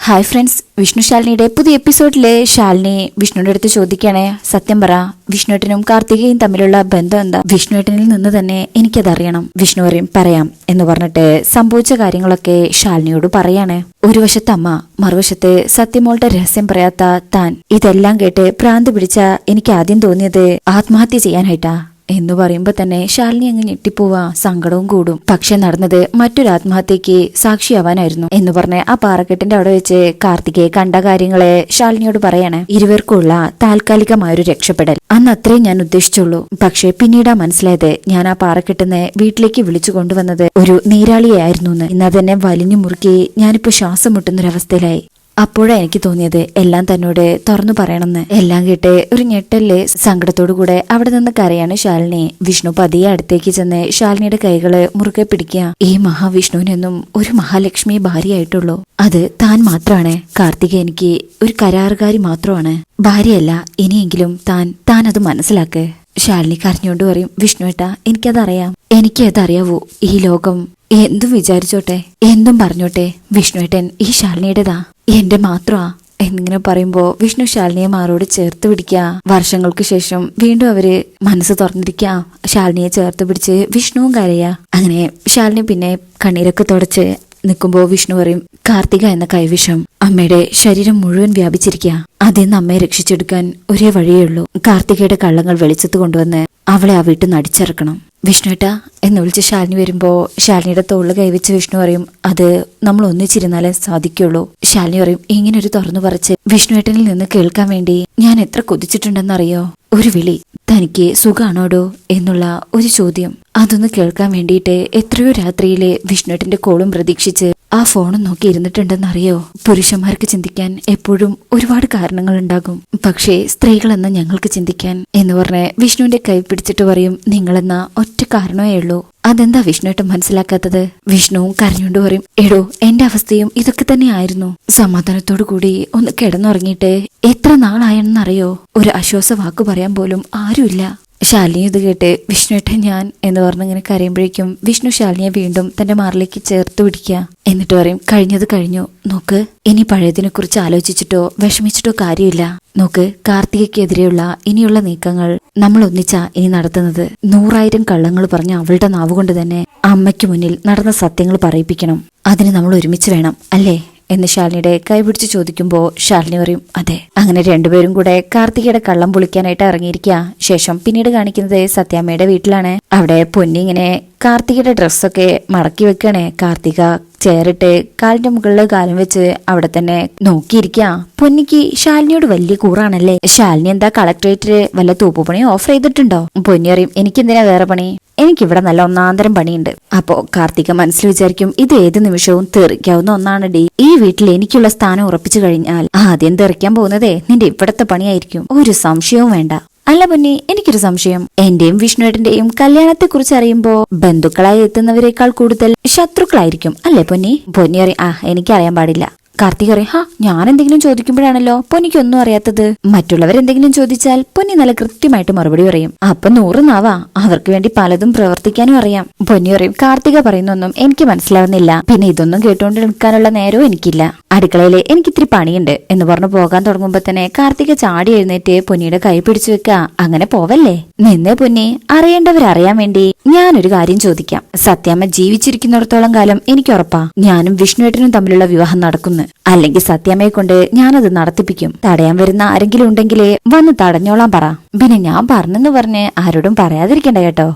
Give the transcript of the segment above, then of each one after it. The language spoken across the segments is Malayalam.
ഹായ് ഫ്രണ്ട്സ്, വിഷ്ണു ശാലിനിയുടെ പുതിയ എപ്പിസോഡിലെ ശാലിനി വിഷ്ണുവിന്റെ അടുത്ത് ചോദിക്കുകയാണെ, സത്യം പറ, വിഷ്ണുവേട്ടനും കാർത്തികയും തമ്മിലുള്ള ബന്ധം എന്താ? വിഷ്ണുവേട്ടനിൽ നിന്ന് തന്നെ എനിക്കതറിയണം. വിഷ്ണു പറയും പറയാം എന്ന് പറഞ്ഞിട്ട് സംഭവിച്ച കാര്യങ്ങളൊക്കെ ശാലിനിയോട് പറയാണ്. ഒരു വശത്ത് അമ്മ, മറുവശത്ത് സത്യമോളുടെ രഹസ്യം പറയാത്ത താൻ. ഇതെല്ലാം കേട്ട് ഭ്രാന്ത് പിടിച്ച എനിക്ക് ആദ്യം തോന്നിയത് ആത്മഹത്യ ചെയ്യാനായിട്ടാ എന്ന് പറയുമ്പോ തന്നെ ശാലിനി അങ്ങ് ഞെട്ടിപ്പോവാ, സങ്കടവും കൂടും. പക്ഷെ നടന്നത് മറ്റൊരു ആത്മഹത്യക്ക് സാക്ഷിയാവാനായിരുന്നു എന്ന് പറഞ്ഞ് ആ പാറക്കെട്ടിന്റെ അവിടെ വെച്ച് കാർത്തികയെ കണ്ട കാര്യങ്ങളെ ശാലിനിയോട് പറയാണ്. ഇരുവർക്കുള്ള താൽക്കാലികമായൊരു രക്ഷപ്പെടൽ അന്ന് അത്രയും ഞാൻ ഉദ്ദേശിച്ചുള്ളൂ. പക്ഷെ പിന്നീടാ മനസ്സിലായത് ഞാൻ ആ പാറക്കെട്ടിന്ന് വീട്ടിലേക്ക് വിളിച്ചു കൊണ്ടുവന്നത് ഒരു നീരാളിയായിരുന്നു എന്ന്. ഇന്ന് അതെന്നെ വലിഞ്ഞു മുറുക്കി ഞാനിപ്പോ ശ്വാസം മുട്ടുന്നൊരവസ്ഥയിലായി. അപ്പോഴാ എനിക്ക് തോന്നിയത് എല്ലാം തന്നോട് തുറന്നു പറയണമെന്ന്. എല്ലാം കേട്ട് ഒരു ഞെട്ടല് സങ്കടത്തോടു കൂടെ അവിടെ നിന്ന് കരയാണ് ശാലിനി. വിഷ്ണു പതിയെ അടുത്തേക്ക് ചെന്ന് ശാലിനിയുടെ കൈകള് മുറുകെ പിടിക്കുക. ഈ മഹാവിഷ്ണുവിനൊന്നും ഒരു മഹാലക്ഷ്മി ഭാര്യയായിട്ടുള്ളൂ. അത് താൻ മാത്രമാണ്. കാർത്തിക എനിക്ക് ഒരു കരാറുകാരി മാത്രമാണ്, ഭാര്യയല്ല. ഇനിയെങ്കിലും താൻ അത് മനസ്സിലാക്ക്. ശാലിനി കരഞ്ഞോണ്ട് പറയും, വിഷ്ണുവേട്ടാ, എനിക്കതറിയാം. എനിക്കതറിയാവൂ. ഈ ലോകം എന്തും വിചാരിച്ചോട്ടെ, എന്തും പറഞ്ഞോട്ടെ, വിഷ്ണുവേട്ടൻ ഈ ശാലിനിയുടേതാ, എന്റെ മാത്രമാ എന്നിങ്ങനെ പറയുമ്പോ വിഷ്ണു ശാലിനിയെ മാറോട് ചേർത്ത് പിടിക്കുക. വർഷങ്ങൾക്ക് ശേഷം വീണ്ടും അവര് മനസ്സ് തുറന്നിരിക്കുക. ശാലിനിയെ ചേർത്ത് പിടിച്ച് വിഷ്ണുവും കരയാ. അങ്ങനെ ശാലിനി പിന്നെ കണ്ണീരൊക്കെ തുടച്ച് നിൽക്കുമ്പോ വിഷ്ണു പറയും, കാർത്തിക എന്ന കൈവിഷം അമ്മയുടെ ശരീരം മുഴുവൻ വ്യാപിച്ചിരിക്കുക. അതിന്ന് അമ്മയെ രക്ഷിച്ചെടുക്കാൻ ഒരേ വഴിയേ ഉള്ളൂ. കാർത്തികയുടെ കള്ളങ്ങൾ വെളിച്ചത്ത് കൊണ്ടുവന്ന് അവളെ ആ വീട്ടിൽ നിന്ന് അടിച്ചിറക്കണം. വിഷ്ണുവേട്ടാ എന്ന് വിളിച്ച് ശാലിനി വരുമ്പോ ശാലിനിയുടെ തോളിൽ കൈവച്ച് വിഷ്ണു പറയും, അത് നമ്മൾ ഒന്നിച്ചിരുന്നാലേ സാധിക്കുള്ളൂ. ശാലിനി പറയും, ഇങ്ങനെ ഒരു തുറന്നു പറച്ച് വിഷ്ണുവേട്ടനിൽ നിന്ന് കേൾക്കാൻ വേണ്ടി ഞാൻ എത്ര കൊതിച്ചിട്ടുണ്ടെന്നറിയോ? ഒരു വിളി, തനിക്ക് സുഖാണോടോ എന്നുള്ള ഒരു ചോദ്യം, അതൊന്ന് കേൾക്കാൻ വേണ്ടിയിട്ട് എത്രയോ രാത്രിയിലെ വിഷ്ണുവേട്ടന്റെ കോളും പ്രതീക്ഷിച്ച് ആ ഫോണും നോക്കി ഇരുന്നിട്ടുണ്ടെന്നറിയോ? പുരുഷന്മാർക്ക് ചിന്തിക്കാൻ എപ്പോഴും ഒരുപാട് കാരണങ്ങൾ ഉണ്ടാകും, പക്ഷേ സ്ത്രീകളെന്ന ഞങ്ങൾക്ക് ചിന്തിക്കാൻ എന്ന് പറഞ്ഞ് വിഷ്ണുവിന്റെ കൈ പിടിച്ചിട്ട് പറയും, നിങ്ങളെന്ന ഒറ്റ കാരണമേ ഉള്ളൂ. അതെന്താ വിഷ്ണുവേട്ടൻ മനസ്സിലാക്കാത്തത്? വിഷ്ണുവും കരഞ്ഞുകൊണ്ട് പറയും, എടോ, എന്റെ അവസ്ഥയും ഇതൊക്കെ തന്നെ ആയിരുന്നു. സമാധാനത്തോടു കൂടി ഒന്ന് കിടന്നുറങ്ങിയിട്ട് എത്ര നാളായെന്നറിയോ? ഒരു ആശ്വാസ വാക്ക് പറയാൻ പോലും ആരുമില്ല. ശാലിനി ഇത് കേട്ട്, വിഷ്ണുവേട്ടൻ ഞാൻ എന്ന് പറഞ്ഞിങ്ങനെ കരയുമ്പോഴേക്കും വിഷ്ണു ശാലിനിയെ വീണ്ടും തന്റെ മാറിലേക്ക് ചേർത്ത് പിടിക്കുക. എന്നിട്ട് പറയും, കഴിഞ്ഞത് കഴിഞ്ഞു. നോക്ക്, ഇനി പഴയതിനെ കുറിച്ച് ആലോചിച്ചിട്ടോ വിഷമിച്ചിട്ടോ കാര്യമില്ല. നോക്ക്, കാർത്തികയ്ക്കെതിരെയുള്ള ഇനിയുള്ള നീക്കങ്ങൾ നമ്മൾ ഒന്നിച്ചാ ഇനി നടത്തുന്നത്. 100,000 കള്ളങ്ങൾ പറഞ്ഞ അവളുടെ നാവുകൊണ്ട് തന്നെ അമ്മയ്ക്ക് മുന്നിൽ നടന്ന സത്യങ്ങൾ പറയിപ്പിക്കണം. അതിന് നമ്മൾ ഒരുമിച്ച് വേണം, അല്ലേ എന്ന് ശാലിനിയുടെ കൈപിടിച്ച് ചോദിക്കുമ്പോ ശാലിനി പറയും, അതെ. അങ്ങനെ രണ്ടുപേരും കൂടെ കാർത്തികയുടെ കള്ളം പൊളിക്കാനായിട്ട് ഇറങ്ങിയിരിക്കുക. ശേഷം പിന്നീട് കാണിക്കുന്നത് സത്യാമ്മയുടെ വീട്ടിലാണ്. അവിടെ പൊന്നി ഇങ്ങനെ കാർത്തികയുടെ ഡ്രസ്സൊക്കെ മടക്കി വെക്കണേ. കാർത്തിക ചേറിട്ട് കാലിന്റെ മുകളിൽ കാലം വെച്ച് അവിടെ തന്നെ നോക്കിയിരിക്കുക. പൊന്നിക്ക് ശാലിനിയോട് വലിയ കൂറാണല്ലേ. ശാലിനി എന്താ കളക്ടറേറ്റില് വല്ല തൂപ്പുപണിയോ ഓഫർ ചെയ്തിട്ടുണ്ടോ? പൊന്നി അറിയും, എനിക്കെന്തിനാ വേറെ പണി, എനിക്കിവിടെ നല്ല ഒന്നാന്തരം പണിയുണ്ട്. അപ്പോ കാർത്തിക മനസ്സിൽ വിചാരിക്കും, ഇത് ഏത് നിമിഷവും തെറിക്കാവുന്ന ഒന്നാണ് ഡി. ഈ വീട്ടിൽ എനിക്കുള്ള സ്ഥാനം ഉറപ്പിച്ചു കഴിഞ്ഞാൽ ആദ്യം തെറിക്കാൻ പോകുന്നതേ നിന്റെ ഇവിടത്തെ പണിയായിരിക്കും, ഒരു സംശയവും വേണ്ട. അല്ല പൊന്നി, എനിക്കൊരു സംശയം. എന്റെയും വിഷ്ണുവേട്ടന്റെയും കല്യാണത്തെ കുറിച്ച് അറിയുമ്പോ ബന്ധുക്കളായി എത്തുന്നവരെക്കാൾ കൂടുതൽ ശത്രുക്കളായിരിക്കും, അല്ലേ പൊന്നി? പൊന്നി അറിയാം, എനിക്കറിയാൻ പാടില്ല. കാർത്തിക് അറിയാം, ഞാൻ എന്തെങ്കിലും ചോദിക്കുമ്പോഴാണല്ലോ പൊന്നിക്കൊന്നും അറിയാത്തത്. മറ്റുള്ളവരെന്തെങ്കിലും ചോദിച്ചാൽ പൊന്നി നല്ല കൃത്യമായിട്ട് മറുപടി പറയും. അപ്പൊ 100 നാവാ, അവർക്ക് വേണ്ടി പലതും പ്രവർത്തിക്കാനും അറിയാം. പൊന്നി പറയും, കാർത്തിക പറയുന്നൊന്നും എനിക്ക് മനസ്സിലാവുന്നില്ല, പിന്നെ ഇതൊന്നും കേട്ടുകൊണ്ട് നിൽക്കാനുള്ള നേരവും എനിക്കില്ല. അടുക്കളയില് എനിക്കിത്തിരി പണിയുണ്ട് എന്ന് പറഞ്ഞു പോകാൻ തുടങ്ങുമ്പോ തന്നെ കാർത്തിക ചാടി എഴുന്നേറ്റ് പൊന്നിയുടെ കൈ പിടിച്ചു വെക്ക. അങ്ങനെ പോവല്ലേ, നിന്നേ പൊന്നി, അറിയേണ്ടവരറിയാൻ വേണ്ടി ഞാനൊരു കാര്യം ചോദിക്കാം. സത്യാമ്മ ജീവിച്ചിരിക്കുന്നിടത്തോളം കാലം എനിക്ക് ഉറപ്പാ ഞാനും വിഷ്ണുവേട്ടനും തമ്മിലുള്ള വിവാഹം നടക്കുന്നു. അല്ലെങ്കിൽ സത്യാമ്മയെ കൊണ്ട് ഞാനത് നടത്തിപ്പിക്കും. തടയാൻ വരുന്ന ആരെങ്കിലും ഉണ്ടെങ്കിലേ വന്ന് തടഞ്ഞോളാൻ പറ. പിന്നെ ഞാൻ പറഞ്ഞെന്ന് പറഞ്ഞ് ആരോടും പറയാതിരിക്കണ്ട കേട്ടോ.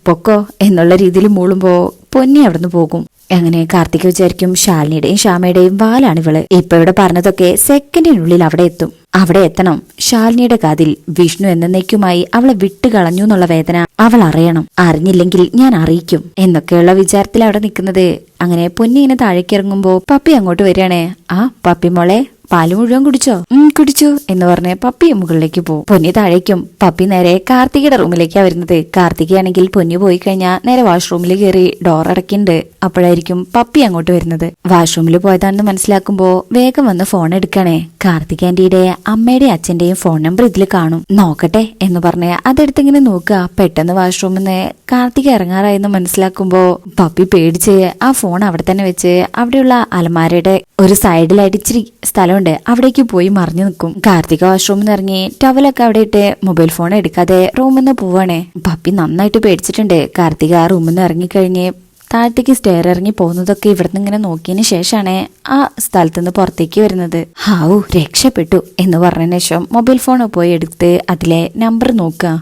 പൊക്കോ എന്നുള്ള രീതിയിൽ മൂളുമ്പോ പൊന്നി അവിടുന്ന് പോകും. അങ്ങനെ കാർത്തിക വിചാരിക്കും, ശാലിനിയുടെയും ശ്യാമയുടെയും വാലാണിവള്. ഇപ്പൊ ഇവിടെ പറഞ്ഞതൊക്കെ സെക്കൻഡിനുള്ളിൽ അവിടെ എത്തും. അവിടെ എത്തണം. ശാലിനിയുടെ കാതിൽ വിഷ്ണു എന്നേക്കുമായി അവളെ വിട്ടുകളഞ്ഞു എന്നുള്ള വേദന അവൾ അറിയണം. അറിഞ്ഞില്ലെങ്കിൽ ഞാൻ അറിയിക്കും എന്നൊക്കെയുള്ള വിചാരത്തിൽ അവിടെ നിൽക്കുന്നത്. അങ്ങനെ പൊന്നി ഇങ്ങനെ താഴേക്ക് ഇറങ്ങുമ്പോ പപ്പി അങ്ങോട്ട് വരികയാണേ. ആ പപ്പി മോളെ പാല് മുഴുവൻ കുടിച്ചോ? കുടിച്ചു എന്ന് പറഞ്ഞ് പപ്പി മുകളിലേക്ക് പോകും. പൊന്നി താഴേക്കും. പപ്പി നേരെ കാർത്തികയുടെ റൂമിലേക്കാ വരുന്നത്. കാർത്തികയാണെങ്കിൽ പൊന്നി പോയി കഴിഞ്ഞാൽ നേരെ വാഷ്റൂമിൽ കയറി ഡോർ അടയ്ക്കുന്നുണ്ട്. അപ്പോഴായിരിക്കും പപ്പി അങ്ങോട്ട് വരുന്നത്. വാഷ്റൂമിൽ പോയതാണെന്ന് മനസ്സിലാക്കുമ്പോ വേഗം വന്ന് ഫോൺ എടുക്കണേ. കാർത്തിക ആന്റിയുടെ അമ്മയുടെ അച്ഛന്റെയും ഫോൺ നമ്പർ ഇതിൽ കാണും, നോക്കട്ടെ എന്ന് പറഞ്ഞ് അതെടുത്തിങ്ങനെ നോക്കുക. പെട്ടെന്ന് വാഷ്റൂമിൽ നിന്ന് കാർത്തിക ഇറങ്ങാറായെന്ന് മനസ്സിലാക്കുമ്പോ പപ്പി പേടിച്ച് ആ ഫോൺ അവിടെ തന്നെ വെച്ച് അവിടെയുള്ള അലമാരയുടെ ഒരു സൈഡിലായിട്ട് ഇച്ചിരി സ്ഥലമുണ്ട്, അവിടേക്ക് പോയി മറിഞ്ഞു നിൽക്കും. കാർത്തിക വാഷ്റൂമിൽ നിന്ന് ഇറങ്ങി ടവലൊക്കെ അവിടെ ഇട്ട് മൊബൈൽ ഫോൺ എടുക്കാതെ റൂമിൽ നിന്ന് പോവാണേ. പപ്പി നന്നായിട്ട് പേടിച്ചിട്ടുണ്ട്. കാർത്തിക ആ റൂമിൽ നിന്ന് ഇറങ്ങിക്കഴിഞ്ഞ് താഴത്തേക്ക് സ്റ്റെയർ ഇറങ്ങി പോകുന്നതൊക്കെ ഇവിടുന്ന് ഇങ്ങനെ നോക്കിയതിന് ശേഷമാണ് ആ സ്ഥലത്ത് നിന്ന് പുറത്തേക്ക് വരുന്നത്. ഹാവു, രക്ഷപ്പെട്ടു എന്ന് പറഞ്ഞതിന് ശേഷം മൊബൈൽ ഫോൺ പോയി എടുത്ത് അതിലെ നമ്പർ നോക്കുക.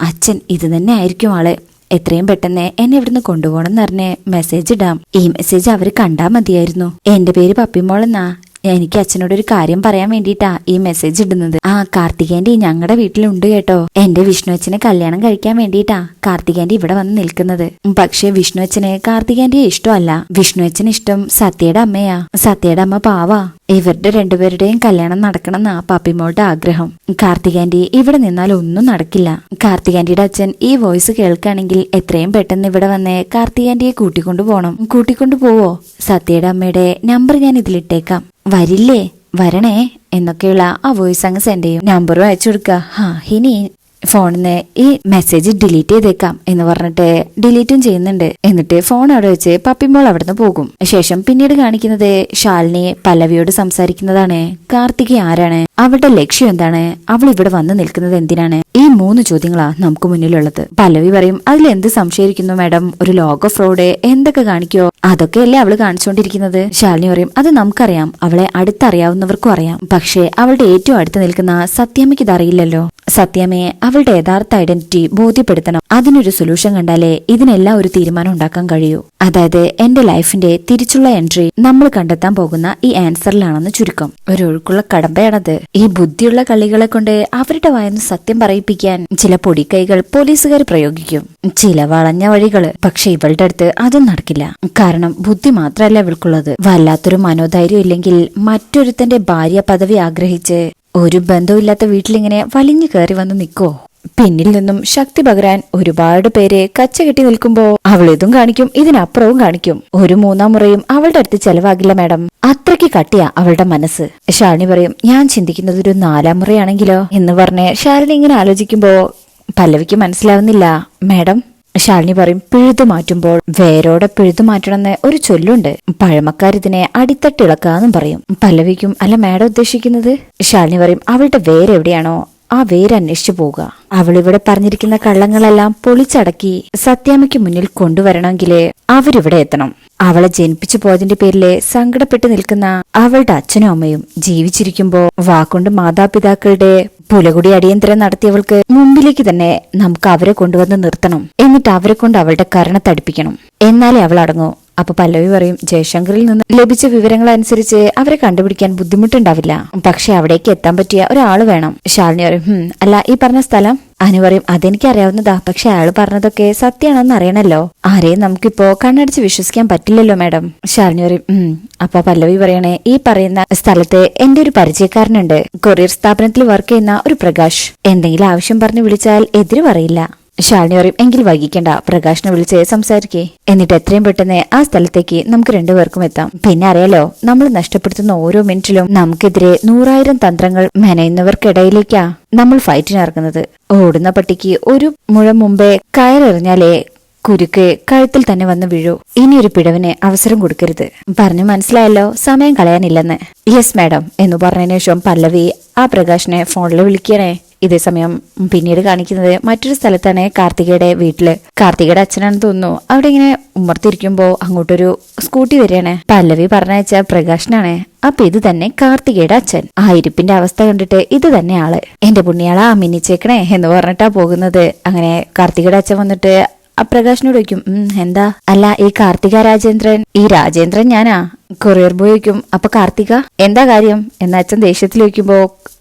അച്ഛൻ ഇത് തന്നെ ആയിരിക്കും ആള്. എത്രയും പെട്ടെന്ന് എന്നെ ഇവിടുന്ന് കൊണ്ടുപോകണം എന്ന് പറഞ്ഞ് മെസ്സേജ് ഇടാം. ഈ മെസ്സേജ് അവര് കണ്ടാ മതിയായിരുന്നു. എന്റെ പേര് പപ്പിമോളെന്നാ. എനിക്ക് അച്ഛനോടൊരു കാര്യം പറയാൻ വേണ്ടിട്ടാ ഈ മെസ്സേജ് ഇടുന്നത്. കാർത്തികേന്റെ ഞങ്ങളുടെ വീട്ടിലുണ്ട് കേട്ടോ. എന്റെ വിഷ്ണു അച്ഛനെ കല്യാണം കഴിക്കാൻ വേണ്ടിട്ടാ കാർത്തികേന്റെ ഇവിടെ വന്ന് നിൽക്കുന്നത്. പക്ഷെ വിഷ്ണു അച്ഛന് കാർത്തികേന്റെ ഇഷ്ടമല്ല. വിഷ്ണു അച്ഛന് ഇഷ്ടം സത്യയുടെ അമ്മയാ. സത്യയുടെ അമ്മ പാവാ. ഇവരുടെ രണ്ടുപേരുടെയും കല്യാണം നടക്കണമെന്നാ പപ്പിമോളുടെ ആഗ്രഹം. കാർത്തികേന്റെ ഇവിടെ നിന്നാൽ ഒന്നും നടക്കില്ല. കാർത്തികേന്റിയുടെ അച്ഛൻ ഈ വോയിസ് കേൾക്കുകയാണെങ്കിൽ എത്രയും പെട്ടെന്ന് ഇവിടെ വന്ന് കാർത്തികേന്റിയെ കൂട്ടിക്കൊണ്ടു പോണം. കൂട്ടിക്കൊണ്ടു പോവോ? സത്യയുടെ അമ്മയുടെ നമ്പർ ഞാൻ ഇതിലിട്ടേക്കാം. വരില്ലേ? വരണേ എന്നൊക്കെയുള്ള ആ വോയിസ് അങ്ങ് സെൻഡ് ചെയ്യും. നമ്പറും അയച്ചു കൊടുക്കുക. ഇനി ഫോണിന്ന് ഈ മെസ്സേജ് ഡിലീറ്റ് ചെയ്തേക്കാം എന്ന് പറഞ്ഞിട്ട് ഡിലീറ്റും ചെയ്യുന്നുണ്ട്. എന്നിട്ട് ഫോൺ അവിടെ വെച്ച് പപ്പിമോൾ അവിടുന്ന് പോകും. ശേഷം പിന്നീട് കാണിക്കുന്നത് ശാലിനി പല്ലവിയോട് സംസാരിക്കുന്നതാണ്. കാർത്തിക ആരാണ്? അവളുടെ ലക്ഷ്യം എന്താണ്? അവൾ ഇവിടെ വന്ന് നിൽക്കുന്നത് എന്തിനാണ്? ഈ 3 ചോദ്യങ്ങളാ നമുക്ക് മുന്നിലുള്ളത്. പല്ലവി പറയും, അതിലെന്ത് സംശയിക്കുന്നു മാഡം? ഒരു ലോഗോ ഫ്രോഡ് എന്തൊക്കെ കാണിക്കോ അതൊക്കെയല്ലേ അവള് കാണിച്ചുകൊണ്ടിരിക്കുന്നത്. ശാലിനി പറയും, അത് നമുക്കറിയാം, അവളെ അടുത്തറിയാവുന്നവർക്കും അറിയാം. പക്ഷേ അവളുടെ ഏറ്റവും അടുത്ത് നിൽക്കുന്ന സത്യാമ്മയ്ക്ക് ഇതറിയില്ലല്ലോ. സത്യാമ്മയെ അവളുടെ യഥാർത്ഥ ഐഡന്റിറ്റി ബോധ്യപ്പെടുത്തണം. അതിനൊരു സൊല്യൂഷൻ കണ്ടാലേ ഇതിനെല്ലാം ഒരു തീരുമാനം ഉണ്ടാക്കാൻ കഴിയൂ. അതായത് എന്റെ ലൈഫിന്റെ തിരിച്ചുള്ള എൻട്രി നമ്മൾ കണ്ടെത്താൻ പോകുന്ന ഈ ആൻസറിലാണെന്ന് ചുരുക്കം. ഒരു ഒഴുക്കുള്ള കടമ്പയാണത്. ഈ ബുദ്ധിയുള്ള കളികളെ കൊണ്ട് അവരുടെ വായന്ന് സത്യം പറയിപ്പിക്കാൻ ചില പൊടിക്കൈകൾ പോലീസുകാർ പ്രയോഗിക്കും, ചില വളഞ്ഞ വഴികള്. പക്ഷെ ഇവളുടെ അടുത്ത് അതും നടക്കില്ല. കാരണം ബുദ്ധി മാത്രമല്ല ഇവൾക്കുള്ളത്. വല്ലാത്തൊരു മനോധൈര്യം ഇല്ലെങ്കിൽ മറ്റൊരുത്തന്റെ ഭാര്യ പദവി ആഗ്രഹിച്ച് ഒരു ബന്ധവുമില്ലാത്ത വീട്ടിലിങ്ങനെ വലിഞ്ഞു കയറി വന്ന് നിൽക്കോ? പിന്നിൽ നിന്നും ശക്തി പകരാൻ ഒരുപാട് പേര് കച്ചകെട്ടി നിൽക്കുമ്പോ അവൾ ഇതും കാണിക്കും, ഇതിനപ്പുറവും കാണിക്കും. ഒരു 3-ാം മുറയും അവളുടെ അടുത്ത് ചെലവാകില്ല മാഡം. അത്രയ്ക്ക് കട്ടിയാ അവളുടെ മനസ്സ്. ശാലിനി പറയും, ഞാൻ ചിന്തിക്കുന്നത് ഒരു 4-ാം മുറയാണെങ്കിലോ എന്ന് പറഞ്ഞ് ശാലിനി ഇങ്ങനെ ആലോചിക്കുമ്പോ പല്ലവിക്ക് മനസ്സിലാവുന്നില്ല. മാഡം, ശാലിനി പറയും, പിഴുതു മാറ്റുമ്പോൾ വേരോടെ പിഴുതു മാറ്റണമെന്ന് ഒരു ചൊല്ലുണ്ട്. പഴമക്കാരിതിനെ അടിത്തട്ടിളക്കാന്നും പറയും. പല്ലവിക്കും, അല്ല മാഡം ഉദ്ദേശിക്കുന്നത്? ശാലിനി പറയും, അവളുടെ വേരെവിടെയാണോ ആ വേര് അന്വേഷിച്ചു പോവുക. അവളിവിടെ പറഞ്ഞിരിക്കുന്ന കള്ളങ്ങളെല്ലാം പൊളിച്ചടക്കി സത്യാമ്മയ്ക്ക് മുന്നിൽ കൊണ്ടുവരണമെങ്കില് അവരിവിടെ എത്തണം. അവളെ ജനിപ്പിച്ചു പോയതിന്റെ പേരില് സങ്കടപ്പെട്ട് നിൽക്കുന്ന അവളുടെ അച്ഛനും അമ്മയും ജീവിച്ചിരിക്കുമ്പോ വാക്കുകൊണ്ട് മാതാപിതാക്കളുടെ പുലകുടി അടിയന്തരം നടത്തിയവൾക്ക് മുമ്പിലേക്ക് തന്നെ നമുക്ക് അവരെ കൊണ്ടുവന്ന് നിർത്തണം. എന്നിട്ട് അവരെ കൊണ്ട് അവളുടെ കരുണ തടിപ്പിക്കണം. എന്നാലേ അവൾ അടങ്ങൂ. അപ്പൊ പല്ലവി പറയും, ജയശങ്കറിൽ നിന്ന് ലഭിച്ച വിവരങ്ങൾ അനുസരിച്ച് അവരെ കണ്ടുപിടിക്കാൻ ബുദ്ധിമുട്ടുണ്ടാവില്ല. പക്ഷെ അവിടേക്ക് എത്താൻ പറ്റിയ ഒരാള് വേണം. ശാലിനി പറയും, അല്ല ഈ പറഞ്ഞ സ്ഥലം? അനു പറയും, അതെനിക്ക് അറിയാവുന്നതാ. പക്ഷെ അയാൾ പറഞ്ഞതൊക്കെ സത്യമാണെന്ന് അറിയണല്ലോ. ആരെയും നമുക്കിപ്പോ കണ്ണടിച്ച് വിശ്വസിക്കാൻ പറ്റില്ലല്ലോ മാഡം. ശാലിനി പറയും, അപ്പൊ പല്ലവി പറയണേ, ഈ പറയുന്ന സ്ഥലത്ത് എന്റെ ഒരു പരിചയക്കാരനുണ്ട്. കൊറിയർ സ്ഥാപനത്തിൽ വർക്ക് ചെയ്യുന്ന ഒരു പ്രകാശ്. എന്തെങ്കിലും ആവശ്യം പറഞ്ഞ് വിളിച്ചാൽ എതിര് പറയില്ല. ശാലിനി പറയും, എങ്കിൽ വൈകിക്കണ്ട, പ്രകാശിനെ വിളിച്ച് സംസാരിക്കേ. എന്നിട്ട് എത്രയും പെട്ടെന്ന് ആ സ്ഥലത്തേക്ക് നമുക്ക് 2 പേർക്കും എത്താം. പിന്നെ അറിയാലോ, നമ്മൾ നഷ്ടപ്പെടുത്തുന്ന ഓരോ മിനിറ്റിലും നമുക്കെതിരെ 100,000 തന്ത്രങ്ങൾ മെനയുന്നവർക്കിടയിലേക്കാ നമ്മൾ ഫൈറ്റിനിറങ്ങുന്നത്. ഓടുന്ന പട്ടിക്ക് ഒരു മുഴം മുമ്പേ കയറെറിഞ്ഞാലേ കുരുക്ക് കഴുത്തിൽ തന്നെ വന്ന് വീഴൂ. ഇനിയൊരു പിഴവിന് അവസരം കൊടുക്കരുത്. പറഞ്ഞു മനസ്സിലായല്ലോ, സമയം കളയാനില്ലെന്ന്. യെസ് മാഡം എന്ന് പറഞ്ഞതിന് ശേഷം പല്ലവി ആ പ്രകാശിനെ ഫോണിൽ വിളിക്കണേ. ഇതേസമയം പിന്നീട് കാണിക്കുന്നത് മറ്റൊരു സ്ഥലത്താണ്. കാർത്തികയുടെ വീട്ടില്. കാർത്തികയുടെ അച്ഛനാണെന്ന് തോന്നുന്നു. അവിടെ ഇങ്ങനെ ഉമ്മർത്തിരിക്കുമ്പോ അങ്ങോട്ടൊരു സ്കൂട്ടി വരികയാണ്. പല്ലവി പറഞ്ഞയച്ച പ്രകാശനാണ്. അപ്പൊ ഇത് തന്നെ കാർത്തികയുടെ അച്ഛൻ. ആ ഇരിപ്പിന്റെ അവസ്ഥ കണ്ടിട്ട് ഇത് തന്നെ ആള്. എന്റെ പുണ്യാളാ മിന്നിച്ചേക്കണേ എന്ന് പറഞ്ഞിട്ടാ പോകുന്നത്. അങ്ങനെ കാർത്തികയുടെ അച്ഛൻ വന്നിട്ട് ആ പ്രകാശിനോട് ചോദിക്കും, എന്താ? അല്ല, ഈ കാർത്തിക രാജേന്ദ്രൻ? ഈ രാജേന്ദ്രൻ ഞാനാ. കൊറിയർ ബോയ് ചോദിക്കും, അപ്പൊ കാർത്തിക എന്താ കാര്യം എന്ന് അച്ഛൻ ദേഷ്യത്തിൽ ചോദിക്കുമ്പോ,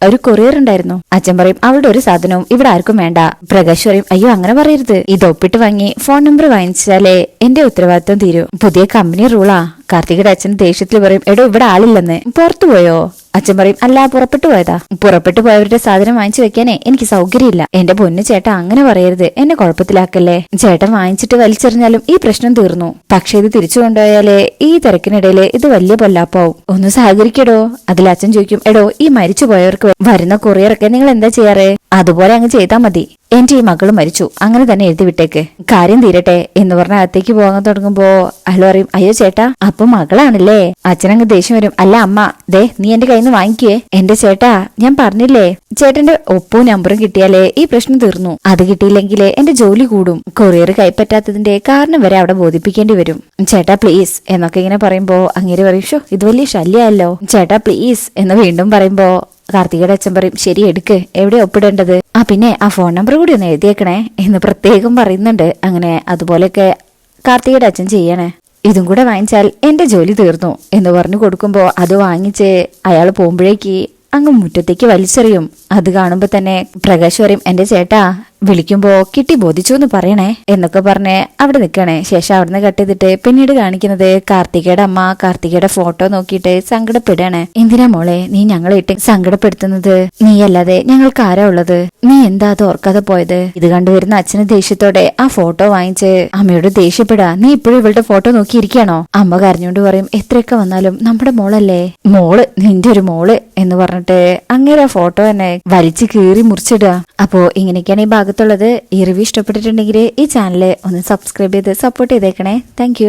ഒരു കൊറിയർ ഉണ്ടായിരുന്നു. അച്ഛൻ പറയും, അവളുടെ ഒരു സാധനവും ഇവിടെ ആർക്കും വേണ്ട. പ്രകാശ് പറയും, അയ്യോ അങ്ങനെ പറയരുത്. ഇത് ഒപ്പിട്ട് വാങ്ങി ഫോൺ നമ്പർ വാങ്ങിച്ചാലേ എന്റെ ഉത്തരവാദിത്വം തീരൂ. പുതിയ കമ്പനി റൂളാ. കാർത്തികയുടെ അച്ഛൻ ദേഷ്യത്തിൽ പറയും, എടോ ഇവിടെ ആളില്ലെന്ന്. പുറത്തു പോയോ? അച്ഛൻ പറയും അല്ല പുറപ്പെട്ടു പോയതാ. പുറപ്പെട്ടു പോയവരുടെ സാധനം വാങ്ങിച്ചു വെക്കാനേ എനിക്ക് സൗകര്യമില്ല. എന്റെ പൊന്നു ചേട്ടാ അങ്ങനെ പറയരുത്, എന്നെ കുഴപ്പത്തിലാക്കല്ലേ. ചേട്ടൻ വാങ്ങിച്ചിട്ട് വലിച്ചെറിഞ്ഞാലും ഈ പ്രശ്നം തീർന്നു. പക്ഷെ ഇത് തിരിച്ചു കൊണ്ടുപോയാലേ ഈ തിരക്കിനിടയില് ഇത് വലിയ പൊല്ലാപ്പാവും. ഒന്ന് സഹകരിക്കടോ. അതിൽ അച്ഛൻ ചോദിക്കും, എടോ ഈ മരിച്ചു പോയവർക്ക് വരുന്ന കൊറിയറൊക്കെ നിങ്ങൾ എന്താ ചെയ്യാറ്? അതുപോലെ അങ്ങ് ചെയ്താൽ മതി. എന്റെ ഈ മകള് മരിച്ചു, അങ്ങനെ തന്നെ എഴുതി വിട്ടേക്ക്, കാര്യം തീരട്ടെ എന്ന് പറഞ്ഞ അകത്തേക്ക് പോകാൻ തുടങ്ങുമ്പോ അയാൾ പറയും, അയ്യോ ചേട്ടാ അപ്പൊ മകളാണല്ലേ. അച്ഛനങ്ങ് ദേഷ്യം വരും. അല്ല അമ്മ, ദേ നീ എന്റെ കയ്യിൽ നിന്ന് വാങ്ങിക്കേ. എന്റെ ചേട്ടാ ഞാൻ പറഞ്ഞില്ലേ, ചേട്ടന്റെ ഒപ്പവും നമ്പറും കിട്ടിയാലേ ഈ പ്രശ്നം തീർന്നു. അത് കിട്ടിയില്ലെങ്കിലേ എന്റെ ജോലി കൂടും. കൊറിയർ കൈപ്പറ്റാത്തതിന്റെ കാരണം വരെ അവിടെ ബോധിപ്പിക്കേണ്ടി വരും. ചേട്ടാ പ്ലീസ് എന്നൊക്കെ ഇങ്ങനെ പറയുമ്പോ അങ്ങേര് പറയും, ഷോ ഇത് വലിയ ശല്യമല്ലോ, ചേട്ടാ പ്ലീസ് എന്ന് വീണ്ടും പറയുമ്പോ കാർത്തികയുടെ അച്ഛൻ പറയും, ശരി എടുക്ക്, എവിടെ ഒപ്പിടേണ്ടത്? പിന്നെ ആ ഫോൺ നമ്പർ കൂടി ഒന്ന് എഴുതിയേക്കണേ എന്ന് പ്രത്യേകം പറയുന്നുണ്ട്. അങ്ങനെ അതുപോലെയൊക്കെ കാർത്തികയുടെ അച്ഛൻ ചെയ്യണേ. ഇതും കൂടെ വാങ്ങിച്ചാൽ എന്റെ ജോലി തീർന്നു എന്ന് പറഞ്ഞു കൊടുക്കുമ്പോ അത് വാങ്ങിച്ച് അയാൾ പോകുമ്പോഴേക്ക് അങ്ങ് മുറ്റത്തേക്ക് വലിച്ചെറിയും. അത് കാണുമ്പോ തന്നെ പ്രകാശ് പറയും, എന്റെ ചേട്ടാ വിളിക്കുമ്പോ കിട്ടി ബോധിച്ചു എന്ന് പറയണേ എന്നൊക്കെ പറഞ്ഞ് അവിടെ നിൽക്കണേ. ശേഷം അവിടുന്ന് കട്ട് ചെയ്തിട്ട് പിന്നീട് കാണിക്കുന്നത് കാർത്തികയുടെ അമ്മ കാർത്തികയുടെ ഫോട്ടോ നോക്കിയിട്ട് സങ്കടപ്പെടാണ്. എന്തിനാ മോളെ നീ ഞങ്ങളെ ഇട്ട് സങ്കടപ്പെടുത്തുന്നത്? നീ അല്ലാതെ ഞങ്ങൾക്ക് ആരാ ഉള്ളത്? നീ എന്താ അത് ഓർക്കാതെ പോയത്? ഇത് കണ്ടുവരുന്ന അച്ഛന് ദേഷ്യത്തോടെ ആ ഫോട്ടോ വാങ്ങിച്ച് അമ്മയോട് ദേഷ്യപ്പെടാ. നീ ഇപ്പോഴും ഇവളുടെ ഫോട്ടോ നോക്കിയിരിക്കാണോ? അമ്മ കരഞ്ഞോണ്ട് പറയും, എത്രയൊക്കെ വന്നാലും നമ്മുടെ മോളല്ലേ. മോള് നിന്റെ ഒരു മോള് എന്ന് പറഞ്ഞിട്ട് അങ്ങനെ ആ ഫോട്ടോ തന്നെ വലിച്ചു കീറി മുറിച്ചിടുക. അപ്പോ ഇങ്ങനെയൊക്കെയാണ് ഈ ഭാഗത്തുള്ളത്. ഈ റിവ്യൂ ഇഷ്ടപ്പെട്ടിട്ടുണ്ടെങ്കിൽ ഈ ചാനൽ ഒന്ന് സബ്സ്ക്രൈബ് ചെയ്ത് സപ്പോർട്ട് ചെയ്തേക്കണേ. താങ്ക്